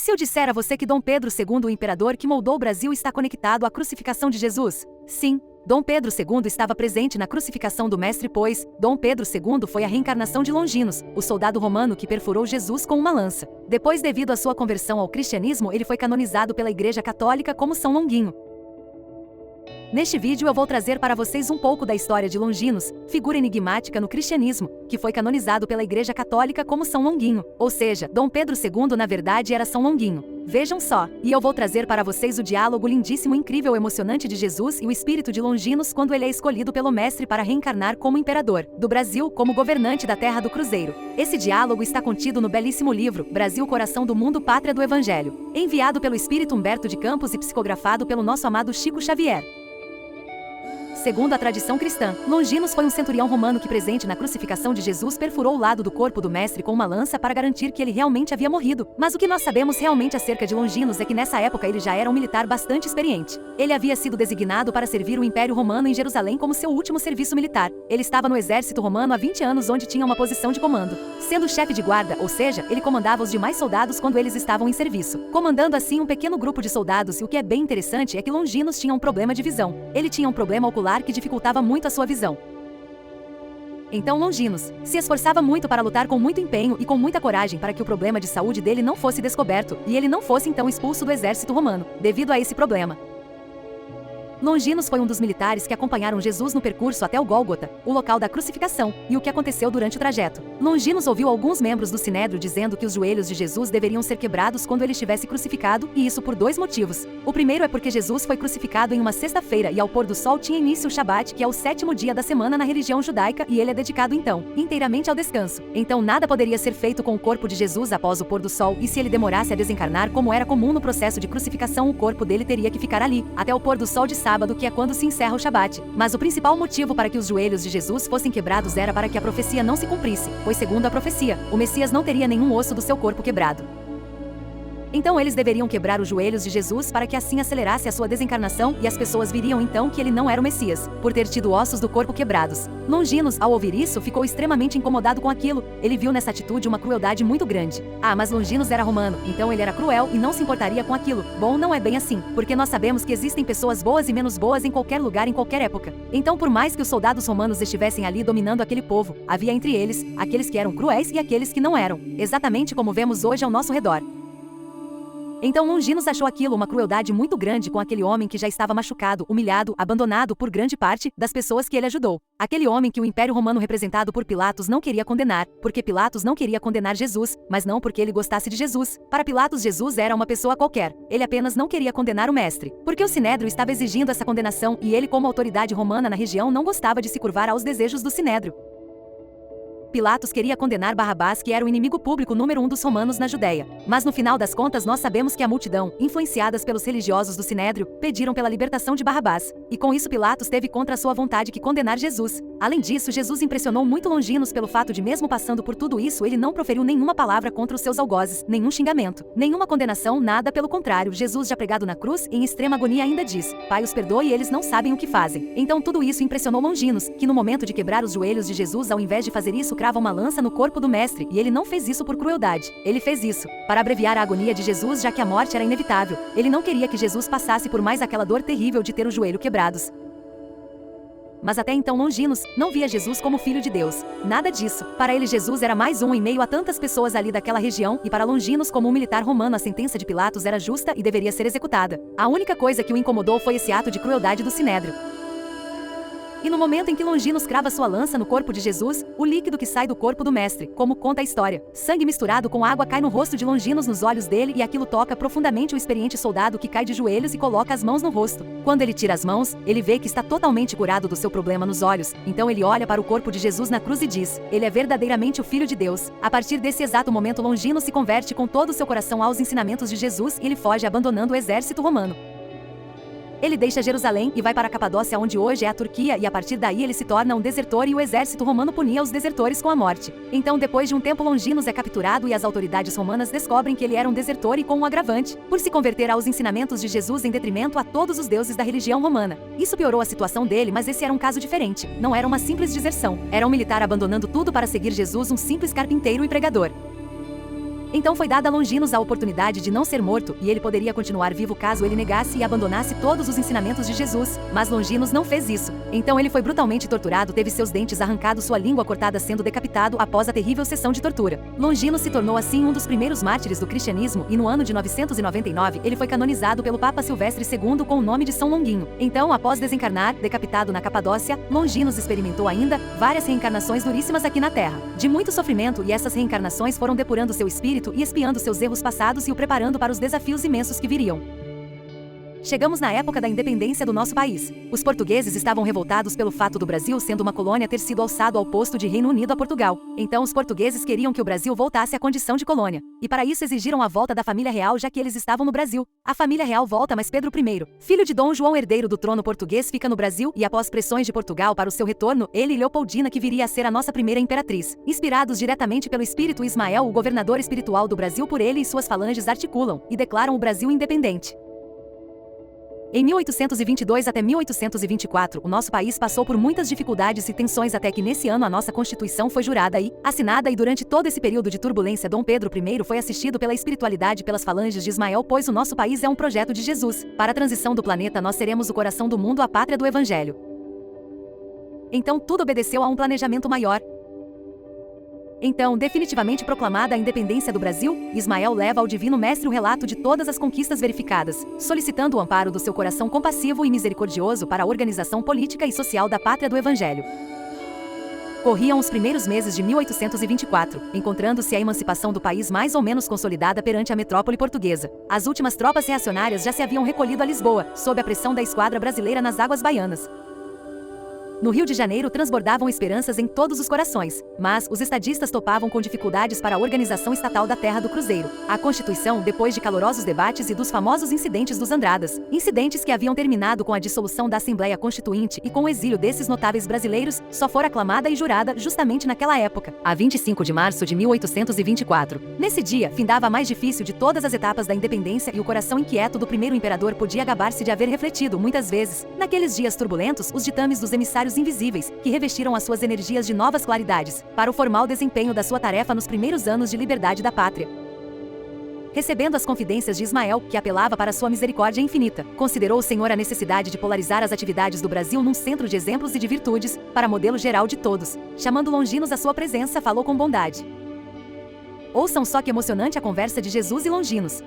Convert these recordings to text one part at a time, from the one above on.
se eu disser a você que Dom Pedro II, o imperador que moldou o Brasil, está conectado à crucificação de Jesus? Sim, Dom Pedro II estava presente na crucificação do Mestre, pois Dom Pedro II foi a reencarnação de Longinos, o soldado romano que perfurou Jesus com uma lança. Depois, devido à sua conversão ao cristianismo, ele foi canonizado pela Igreja Católica como São Longuinho. Neste vídeo eu vou trazer para vocês um pouco da história de Longinos, figura enigmática no cristianismo, que foi canonizado pela Igreja Católica como São Longuinho, ou seja, Dom Pedro II na verdade era São Longuinho. Vejam só, e eu vou trazer para vocês o diálogo lindíssimo, incrível, emocionante de Jesus e o espírito de Longinos quando ele é escolhido pelo Mestre para reencarnar como imperador do Brasil, como governante da terra do Cruzeiro. Esse diálogo está contido no belíssimo livro Brasil, Coração do Mundo, Pátria do Evangelho, enviado pelo Espírito Humberto de Campos e psicografado pelo nosso amado Chico Xavier. Segundo a tradição cristã, Longinos foi um centurião romano que, presente na crucificação de Jesus, perfurou o lado do corpo do Mestre com uma lança para garantir que ele realmente havia morrido. Mas o que nós sabemos realmente acerca de Longinos é que nessa época ele já era um militar bastante experiente. Ele havia sido designado para servir o Império Romano em Jerusalém como seu último serviço militar. Ele estava no exército romano há 20 anos, onde tinha uma posição de comando, sendo chefe de guarda, ou seja, ele comandava os demais soldados quando eles estavam em serviço, comandando assim um pequeno grupo de soldados. E o que é bem interessante é que Longinos tinha um problema de visão. Ele tinha um problema ocular que dificultava muito a sua visão. Então Longinos se esforçava muito para lutar com muito empenho e com muita coragem para que o problema de saúde dele não fosse descoberto e ele não fosse então expulso do exército romano, devido a esse problema. Longinos foi um dos militares que acompanharam Jesus no percurso até o Gólgota, o local da crucificação, e o que aconteceu durante o trajeto. Longinos ouviu alguns membros do Sinédrio dizendo que os joelhos de Jesus deveriam ser quebrados quando ele estivesse crucificado, e isso por dois motivos. O primeiro é porque Jesus foi crucificado em uma sexta-feira e ao pôr do sol tinha início o Shabat, que é o sétimo dia da semana na religião judaica, e ele é dedicado então, inteiramente ao descanso. Então nada poderia ser feito com o corpo de Jesus após o pôr do sol, e se ele demorasse a desencarnar como era comum no processo de crucificação, o corpo dele teria que ficar ali, até o pôr do sol de sábado, que é quando se encerra o Shabat. Mas o principal motivo para que os joelhos de Jesus fossem quebrados era para que a profecia não se cumprisse, pois segundo a profecia, o Messias não teria nenhum osso do seu corpo quebrado. Então eles deveriam quebrar os joelhos de Jesus para que assim acelerasse a sua desencarnação e as pessoas viriam então que ele não era o Messias, por ter tido ossos do corpo quebrados. Longinos, ao ouvir isso, ficou extremamente incomodado com aquilo. Ele viu nessa atitude uma crueldade muito grande. Ah, mas Longinos era romano, então ele era cruel e não se importaria com aquilo. Bom, não é bem assim, porque nós sabemos que existem pessoas boas e menos boas em qualquer lugar, em qualquer época. Então, por mais que os soldados romanos estivessem ali dominando aquele povo, havia entre eles aqueles que eram cruéis e aqueles que não eram, exatamente como vemos hoje ao nosso redor. Então Longinos achou aquilo uma crueldade muito grande com aquele homem que já estava machucado, humilhado, abandonado por grande parte das pessoas que ele ajudou. Aquele homem que o Império Romano representado por Pilatos não queria condenar, porque Pilatos não queria condenar Jesus, mas não porque ele gostasse de Jesus. Para Pilatos, Jesus era uma pessoa qualquer. Ele apenas não queria condenar o Mestre, porque o Sinédrio estava exigindo essa condenação e ele, como autoridade romana na região, não gostava de se curvar aos desejos do Sinédrio. Pilatos queria condenar Barrabás, que era o inimigo público número 1 dos romanos na Judéia. Mas no final das contas nós sabemos que a multidão, influenciadas pelos religiosos do Sinédrio, pediram pela libertação de Barrabás. E com isso Pilatos teve contra a sua vontade que condenar Jesus. Além disso, Jesus impressionou muito Longinos pelo fato de, mesmo passando por tudo isso, ele não proferiu nenhuma palavra contra os seus algozes, nenhum xingamento, nenhuma condenação, nada, pelo contrário. Jesus, já pregado na cruz, em extrema agonia, ainda diz: Pai, os perdoe, eles não sabem o que fazem. Então tudo isso impressionou Longinos, que no momento de quebrar os joelhos de Jesus, ao invés de fazer isso, crava uma lança no corpo do Mestre, e ele não fez isso por crueldade. Ele fez isso para abreviar a agonia de Jesus, já que a morte era inevitável. Ele não queria que Jesus passasse por mais aquela dor terrível de ter o joelho quebrados. Mas até então Longinos não via Jesus como filho de Deus. Nada disso. Para ele Jesus era mais um em meio a tantas pessoas ali daquela região, e para Longinos, como um militar romano, a sentença de Pilatos era justa e deveria ser executada. A única coisa que o incomodou foi esse ato de crueldade do Sinédrio. E no momento em que Longinos crava sua lança no corpo de Jesus, o líquido que sai do corpo do Mestre, como conta a história, sangue misturado com água, cai no rosto de Longinos, nos olhos dele, e aquilo toca profundamente o experiente soldado, que cai de joelhos e coloca as mãos no rosto. Quando ele tira as mãos, ele vê que está totalmente curado do seu problema nos olhos. Então ele olha para o corpo de Jesus na cruz e diz: ele é verdadeiramente o Filho de Deus. A partir desse exato momento, Longinos se converte com todo o seu coração aos ensinamentos de Jesus e ele foge, abandonando o exército romano. Ele deixa Jerusalém e vai para a Capadócia, onde hoje é a Turquia, e a partir daí ele se torna um desertor e o exército romano punia os desertores com a morte. Então, depois de um tempo, Longinos é capturado e as autoridades romanas descobrem que ele era um desertor, e com um agravante, por se converter aos ensinamentos de Jesus em detrimento a todos os deuses da religião romana. Isso piorou a situação dele, mas esse era um caso diferente. Não era uma simples deserção. Era um militar abandonando tudo para seguir Jesus, um simples carpinteiro e pregador. Então foi dada a Longinos a oportunidade de não ser morto, e ele poderia continuar vivo caso ele negasse e abandonasse todos os ensinamentos de Jesus, mas Longinos não fez isso. Então ele foi brutalmente torturado, teve seus dentes arrancados, sua língua cortada, sendo decapitado após a terrível sessão de tortura. Longinos se tornou assim um dos primeiros mártires do cristianismo, e no ano de 999 ele foi canonizado pelo Papa Silvestre II com o nome de São Longuinho. Então, após desencarnar, decapitado na Capadócia, Longinos experimentou ainda várias reencarnações duríssimas aqui na Terra, de muito sofrimento, e essas reencarnações foram depurando seu espírito e expiando seus erros passados e o preparando para os desafios imensos que viriam. Chegamos na época da independência do nosso país. Os portugueses estavam revoltados pelo fato do Brasil, sendo uma colônia, ter sido alçado ao posto de Reino Unido a Portugal. Então os portugueses queriam que o Brasil voltasse à condição de colônia. E para isso exigiram a volta da família real, já que eles estavam no Brasil. A família real volta, mas Pedro I, filho de Dom João, herdeiro do trono português, fica no Brasil, e após pressões de Portugal para o seu retorno, ele e Leopoldina, que viria a ser a nossa primeira imperatriz. Inspirados diretamente pelo espírito Ismael, o governador espiritual do Brasil, por ele e suas falanges articulam e declaram o Brasil independente. Em 1822 até 1824, o nosso país passou por muitas dificuldades e tensões até que nesse ano a nossa Constituição foi jurada e assinada, e durante todo esse período de turbulência Dom Pedro I foi assistido pela espiritualidade, pelas falanges de Ismael, pois o nosso país é um projeto de Jesus. Para a transição do planeta nós seremos o coração do mundo, a pátria do Evangelho. Então tudo obedeceu a um planejamento maior. Então, definitivamente proclamada a independência do Brasil, Ismael leva ao Divino Mestre o relato de todas as conquistas verificadas, solicitando o amparo do seu coração compassivo e misericordioso para a organização política e social da pátria do Evangelho. Corriam os primeiros meses de 1824, encontrando-se a emancipação do país mais ou menos consolidada perante a metrópole portuguesa. As últimas tropas reacionárias já se haviam recolhido a Lisboa, sob a pressão da esquadra brasileira nas águas baianas. No Rio de Janeiro transbordavam esperanças em todos os corações, mas os estadistas topavam com dificuldades para a organização estatal da Terra do Cruzeiro. A Constituição, depois de calorosos debates e dos famosos incidentes dos Andradas, incidentes que haviam terminado com a dissolução da Assembleia Constituinte e com o exílio desses notáveis brasileiros, só fora aclamada e jurada justamente naquela época, a 25 de março de 1824. Nesse dia, findava a mais difícil de todas as etapas da independência, e o coração inquieto do primeiro imperador podia gabar-se de haver refletido muitas vezes, naqueles dias turbulentos, os ditames dos emissários invisíveis, que revestiram as suas energias de novas claridades, para o formal desempenho da sua tarefa nos primeiros anos de liberdade da pátria. Recebendo as confidências de Ismael, que apelava para sua misericórdia infinita, considerou o Senhor a necessidade de polarizar as atividades do Brasil num centro de exemplos e de virtudes, para modelo geral de todos. Chamando Longinos à sua presença, falou com bondade. Ouçam só que emocionante a conversa de Jesus e Longinos.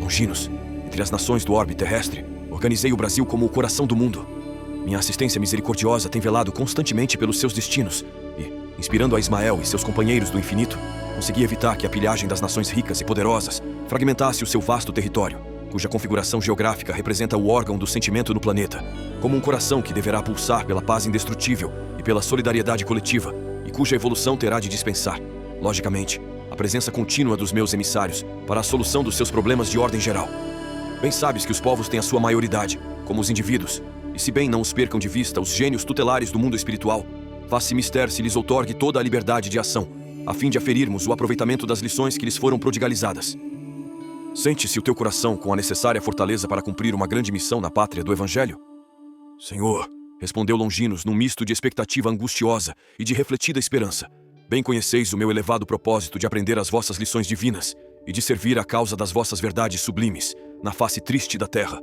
Longinos, entre as nações do orbe terrestre, organizei o Brasil como o coração do mundo. Minha assistência misericordiosa tem velado constantemente pelos seus destinos e, inspirando a Ismael e seus companheiros do infinito, consegui evitar que a pilhagem das nações ricas e poderosas fragmentasse o seu vasto território, cuja configuração geográfica representa o órgão do sentimento no planeta, como um coração que deverá pulsar pela paz indestrutível e pela solidariedade coletiva, e cuja evolução terá de dispensar, logicamente, a presença contínua dos meus emissários para a solução dos seus problemas de ordem geral. Bem sabes que os povos têm a sua maioridade, como os indivíduos, e se bem não os percam de vista os gênios tutelares do mundo espiritual, faz-se mister se lhes outorgue toda a liberdade de ação, a fim de aferirmos o aproveitamento das lições que lhes foram prodigalizadas. Sente-se o teu coração com a necessária fortaleza para cumprir uma grande missão na pátria do Evangelho? Senhor, respondeu Longinos num misto de expectativa angustiosa e de refletida esperança, bem conheceis o meu elevado propósito de aprender as vossas lições divinas e de servir à causa das vossas verdades sublimes, na face triste da terra.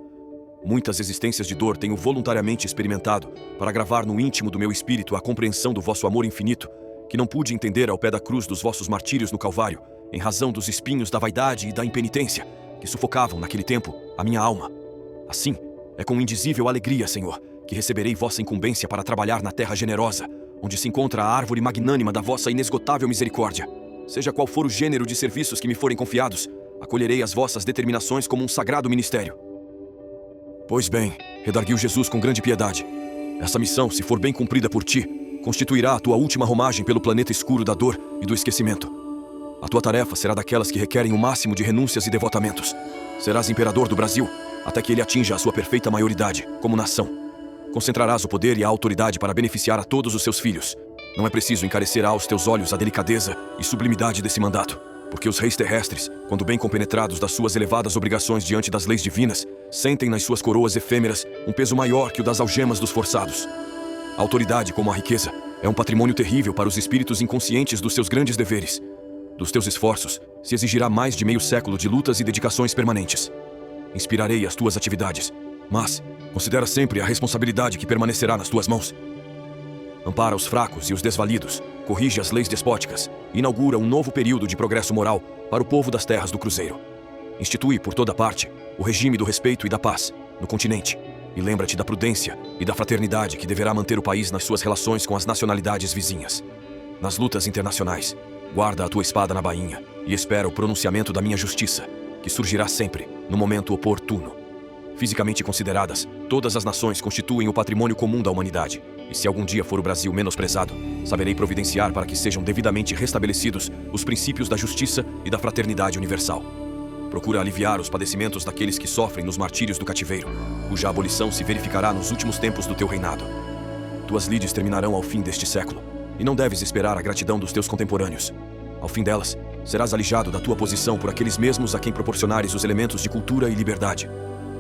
Muitas existências de dor tenho voluntariamente experimentado para gravar no íntimo do meu espírito a compreensão do vosso amor infinito, que não pude entender ao pé da cruz dos vossos martírios no Calvário, em razão dos espinhos da vaidade e da impenitência, que sufocavam naquele tempo a minha alma. Assim, é com indizível alegria, Senhor, que receberei vossa incumbência para trabalhar na terra generosa, onde se encontra a árvore magnânima da vossa inesgotável misericórdia. Seja qual for o gênero de serviços que me forem confiados, acolherei as vossas determinações como um sagrado ministério. Pois bem, redarguiu Jesus com grande piedade, essa missão, se for bem cumprida por ti, constituirá a tua última romagem pelo planeta escuro da dor e do esquecimento. A tua tarefa será daquelas que requerem o máximo de renúncias e devotamentos. Serás imperador do Brasil, até que ele atinja a sua perfeita maioridade, como nação. Concentrarás o poder e a autoridade para beneficiar a todos os seus filhos. Não é preciso encarecer aos teus olhos a delicadeza e sublimidade desse mandato, porque os reis terrestres, quando bem compenetrados das suas elevadas obrigações diante das leis divinas, sentem nas suas coroas efêmeras um peso maior que o das algemas dos forçados. A autoridade, como a riqueza, é um patrimônio terrível para os espíritos inconscientes dos seus grandes deveres. Dos teus esforços se exigirá mais de meio século de lutas e dedicações permanentes. Inspirarei as tuas atividades, mas considera sempre a responsabilidade que permanecerá nas tuas mãos. Ampara os fracos e os desvalidos, corrige as leis despóticas e inaugura um novo período de progresso moral para o povo das terras do Cruzeiro. Institui por toda parte o regime do respeito e da paz no continente e lembra-te da prudência e da fraternidade que deverá manter o país nas suas relações com as nacionalidades vizinhas. Nas lutas internacionais, guarda a tua espada na bainha e espera o pronunciamento da minha justiça, que surgirá sempre no momento oportuno. Fisicamente consideradas, todas as nações constituem o patrimônio comum da humanidade, e se algum dia for o Brasil menosprezado, saberei providenciar para que sejam devidamente restabelecidos os princípios da justiça e da fraternidade universal. Procura aliviar os padecimentos daqueles que sofrem nos martírios do cativeiro, cuja abolição se verificará nos últimos tempos do teu reinado. Tuas lides terminarão ao fim deste século, e não deves esperar a gratidão dos teus contemporâneos. Ao fim delas, serás alijado da tua posição por aqueles mesmos a quem proporcionares os elementos de cultura e liberdade.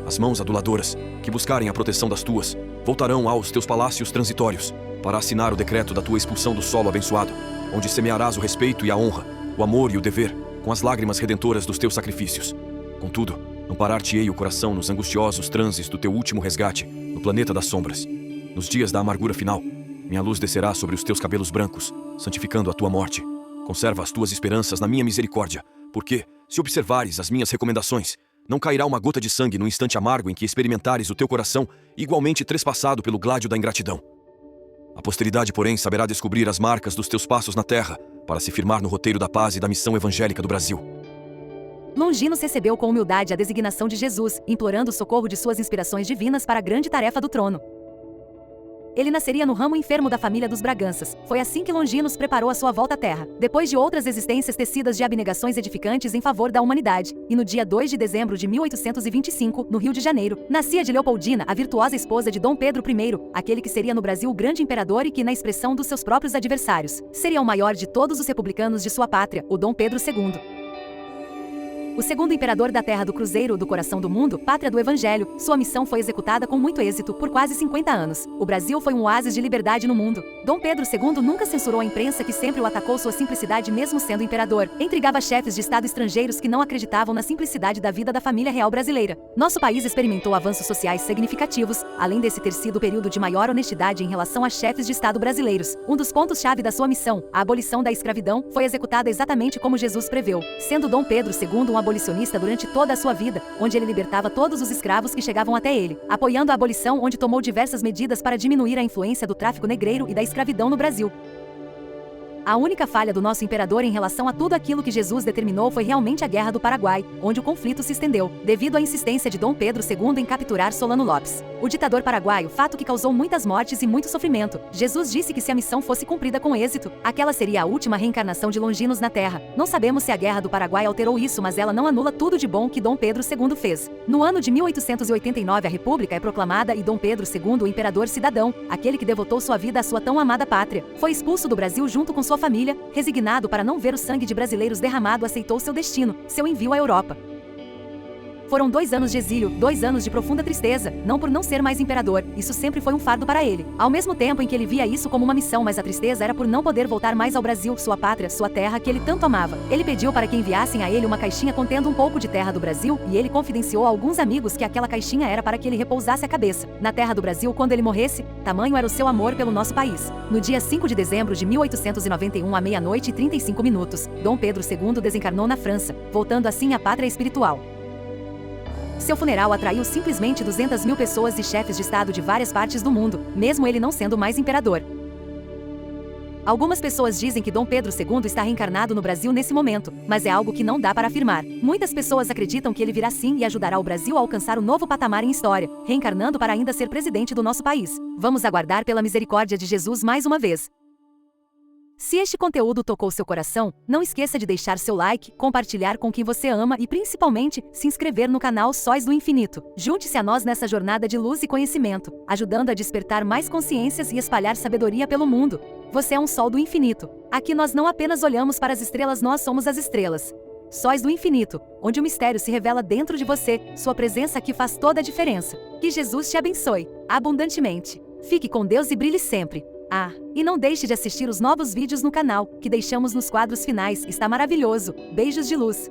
As mãos aduladoras, que buscarem a proteção das tuas, voltarão aos teus palácios transitórios, para assinar o decreto da tua expulsão do solo abençoado, onde semearás o respeito e a honra, o amor e o dever, com as lágrimas redentoras dos teus sacrifícios. Contudo, amparar-te-ei o coração nos angustiosos transes do teu último resgate, no planeta das sombras. Nos dias da amargura final, minha luz descerá sobre os teus cabelos brancos, santificando a tua morte. Conserva as tuas esperanças na minha misericórdia, porque, se observares as minhas recomendações, não cairá uma gota de sangue no instante amargo em que experimentares o teu coração igualmente trespassado pelo gládio da ingratidão. A posteridade, porém, saberá descobrir as marcas dos teus passos na terra, para se firmar no roteiro da paz e da missão evangélica do Brasil. Longinos recebeu com humildade a designação de Jesus, implorando o socorro de suas inspirações divinas para a grande tarefa do trono. Ele nasceria no ramo enfermo da família dos Braganças. Foi assim que Longinos preparou a sua volta à Terra, depois de outras existências tecidas de abnegações edificantes em favor da humanidade. E no dia 2 de dezembro de 1825, no Rio de Janeiro, nascia de Leopoldina, a virtuosa esposa de Dom Pedro I, aquele que seria no Brasil o grande imperador e que, na expressão dos seus próprios adversários, seria o maior de todos os republicanos de sua pátria, o Dom Pedro II. O segundo imperador da Terra do Cruzeiro, do coração do mundo, pátria do Evangelho, sua missão foi executada com muito êxito por quase 50 anos. O Brasil foi um oásis de liberdade no mundo. Dom Pedro II nunca censurou a imprensa que sempre o atacou sua simplicidade mesmo sendo imperador. Intrigava chefes de Estado estrangeiros que não acreditavam na simplicidade da vida da família real brasileira. Nosso país experimentou avanços sociais significativos, além desse ter sido o período de maior honestidade em relação a chefes de Estado brasileiros. Um dos pontos-chave da sua missão, a abolição da escravidão, foi executada exatamente como Jesus preveu, sendo Dom Pedro II um abolicionista durante toda a sua vida, onde ele libertava todos os escravos que chegavam até ele, apoiando a abolição, onde tomou diversas medidas para diminuir a influência do tráfico negreiro e da escravidão no Brasil. A única falha do nosso imperador em relação a tudo aquilo que Jesus determinou foi realmente a Guerra do Paraguai, onde o conflito se estendeu, devido à insistência de Dom Pedro II em capturar Solano Lopes, o ditador paraguaio, fato que causou muitas mortes e muito sofrimento. Jesus disse que se a missão fosse cumprida com êxito, aquela seria a última reencarnação de Longinos na Terra. Não sabemos se a Guerra do Paraguai alterou isso, mas ela não anula tudo de bom que Dom Pedro II fez. No ano de 1889 a República é proclamada e Dom Pedro II, o imperador cidadão, aquele que devotou sua vida à sua tão amada pátria, foi expulso do Brasil junto com sua família. Resignado para não ver o sangue de brasileiros derramado, aceitou seu destino, seu envio à Europa. Foram 2 anos de exílio, 2 anos de profunda tristeza, não por não ser mais imperador, isso sempre foi um fardo para ele. Ao mesmo tempo em que ele via isso como uma missão, mas a tristeza era por não poder voltar mais ao Brasil, sua pátria, sua terra que ele tanto amava. Ele pediu para que enviassem a ele uma caixinha contendo um pouco de terra do Brasil, e ele confidenciou a alguns amigos que aquela caixinha era para que ele repousasse a cabeça na terra do Brasil quando ele morresse, tamanho era o seu amor pelo nosso país. No dia 5 de dezembro de 1891, à meia-noite e 35 minutos, Dom Pedro II desencarnou na França, voltando assim à pátria espiritual. Seu funeral atraiu simplesmente 200.000 pessoas e chefes de Estado de várias partes do mundo, mesmo ele não sendo mais imperador. Algumas pessoas dizem que Dom Pedro II está reencarnado no Brasil nesse momento, mas é algo que não dá para afirmar. Muitas pessoas acreditam que ele virá sim e ajudará o Brasil a alcançar um novo patamar em história, reencarnando para ainda ser presidente do nosso país. Vamos aguardar pela misericórdia de Jesus mais uma vez. Se este conteúdo tocou seu coração, não esqueça de deixar seu like, compartilhar com quem você ama e principalmente, se inscrever no canal Sóis do Infinito. Junte-se a nós nessa jornada de luz e conhecimento, ajudando a despertar mais consciências e espalhar sabedoria pelo mundo. Você é um sol do infinito. Aqui nós não apenas olhamos para as estrelas, nós somos as estrelas. Sóis do Infinito, onde o mistério se revela dentro de você, sua presença aqui faz toda a diferença. Que Jesus te abençoe, abundantemente. Fique com Deus e brilhe sempre. Ah, e não deixe de assistir os novos vídeos no canal, que deixamos nos quadros finais, está maravilhoso. Beijos de luz.